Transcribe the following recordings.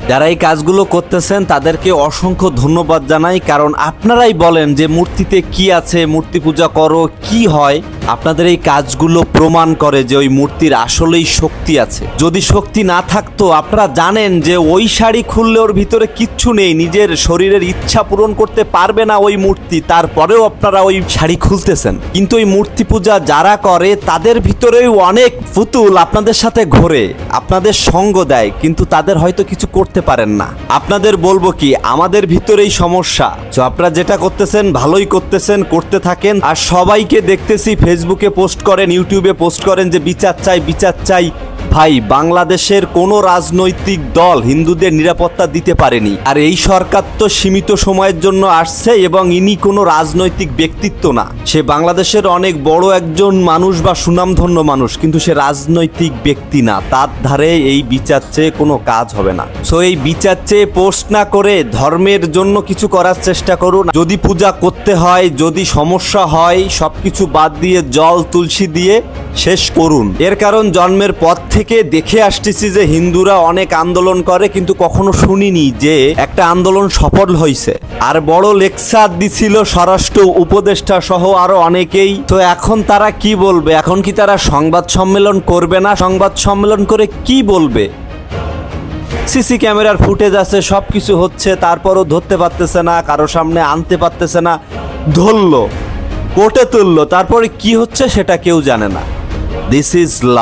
যারা এই কাজগুলো করতেছেন তাদেরকে অসংখ্য ধন্যবাদ জানাই, কারণ আপনারাই বলেন যে মূর্তিতে কি আছে, মূর্তি পূজা করো কি হয়। আপনাদের এই কাজগুলো প্রমাণ করে যে ওই মূর্তির আসলেই শক্তি আছে। যদি শক্তি না থাকতো, আপনারা জানেন যে ওই শাড়ি খুললে ওর ভিতরে কিচ্ছু নেই, নিজের শরীরের ইচ্ছা পূরণ করতে পারবে না ওই মূর্তি, তারপরেও আপনারা ওই শাড়ি খুলতেছেন। কিন্তু ওই মূর্তি পূজা যারা করে তাদের ভিতরেও অনেক ফুতুল আপনাদের সাথে ঘোরে, আপনাদের সঙ্গ দেয়, কিন্তু তাদের হয়তো কিছু করতে পারেন না। আপনাদের বলবো কি, আমাদের ভিতরেই সমস্যা। তো আপনারা যেটা করতেছেন ভালোই করতেছেন, করতে থাকেন। আর সবাইকে দেখতেছি ফেসবুকে পোস্ট করেন, ইউটিউবে পোস্ট করেন যে বিচার চাই, বিচার চাই। ভাই, বাংলাদেশের কোনো রাজনৈতিক দল হিন্দুদের নিরাপত্তা দিতে পারেনি। আর এই সরকার তো সীমিত সময়ের জন্য আসছে, এবং ইনি কোনো রাজনৈতিক ব্যক্তিত্ব না। সে বাংলাদেশের অনেক বড় একজন মানুষ বা সুনামধন্য মানুষ, কিন্তু সে রাজনৈতিক ব্যক্তি না। তার ধারে এই বিচার চেয়ে কোনো কাজ হবে না। সো এই বিচার চেয়ে পোস্ট না করে ধর্মের জন্য কিছু করার চেষ্টা করুন। যদি পূজা করতে হয়, যদি সমস্যা হয়, সবকিছু বাদ দিয়ে জল তুলসী দিয়ে শেষ করুন। এর কারণ জন্মের পর থেকে দেখে আসতেছি যে হিন্দুরা অনেক আন্দোলন করে, কিন্তু কখনো শুনিনি যে একটা আন্দোলন সফল হয়েছে। আর বড় লেকচার দিছিল স্বরাষ্ট্র উপদেষ্টা সহ আরো অনেকেই। তো এখন তারা কি বলবে? এখন কি তারা সংবাদ সম্মেলন করবে না? সংবাদ সম্মেলন করে কি বলবে? সিসি ক্যামেরার ফুটেজ আছে, সবকিছু হচ্ছে, তারপরও ধরতে পারতেছে না, কারো সামনে আনতে পারতেছে না। ধরলো, কোর্টে তুললো, তারপরে কি হচ্ছে সেটা কেউ জানে না। This is law,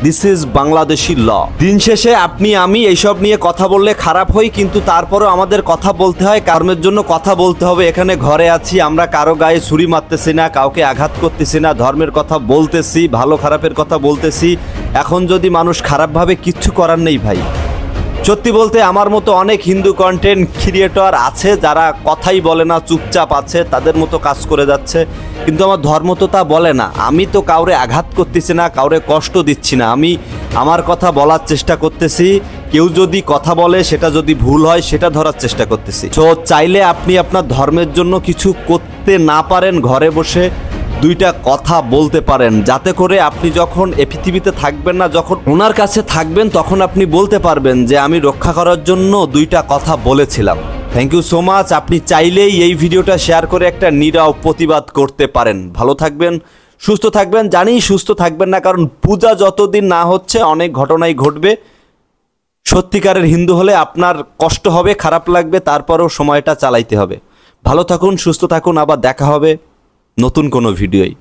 this is Bangladeshi law. দিন শেষে আপনি আমি এইসব নিয়ে কথা বললে খারাপ হই, কিন্তু তারপরেও আমাদের কথা বলতে হয়, কর্মের জন্য কথা বলতে হবে। এখানে ঘরে আছি আমরা, কারো গায়ে ছুরি মারতেছি না, কাউকে আঘাত করতেছি না, ধর্মের কথা বলতেছি, ভালো খারাপের কথা বলতেছি। এখন যদি মানুষ খারাপভাবে, কিচ্ছু করার নেই ভাই। সত্যি বলতে আমার মতো অনেক হিন্দু কন্টেন্ট ক্রিয়েটর আছে যারা কথাই বলে না, চুপচাপ আছে, তাদের মতো কাজ করে যাচ্ছে। কিন্তু আমার ধর্ম তো তা বলে না। আমি তো কাউরে আঘাত করতেছি না, কাউরে কষ্ট দিচ্ছি না, আমি আমার কথা বলার চেষ্টা করতেছি। কেউ যদি কথা বলে, সেটা যদি ভুল হয়, সেটা ধরার চেষ্টা করতেছি। তো চাইলে আপনি আপনার ধর্মের জন্য কিছু করতে না পারেন, ঘরে বসে দুইটা কথা বলতে পারেন, যাতে করে আপনি যখন এ পৃথিবীতে থাকবেন না, যখন ওনার কাছে থাকবেন, তখন আপনি বলতে পারবেন যে আমি রক্ষা করার জন্য দুইটা কথা বলেছিলাম। Thank you so much. আপনি চাইলেই এই ভিডিওটা শেয়ার করে একটা নীরব প্রতিবাদ করতে পারেন। ভালো থাকবেন, সুস্থ থাকবেন। জানি সুস্থ থাকবেন না, কারণ পূজা যতদিন না হচ্ছে অনেক ঘটনাই ঘটবে। সত্যিকারের হিন্দু হলে আপনার কষ্ট হবে, খারাপ লাগবে, তারপরেও সময়টা চালাইতে হবে। ভালো থাকুন, সুস্থ থাকুন, আবার দেখা হবে নতুন কোনো ভিডিওয়।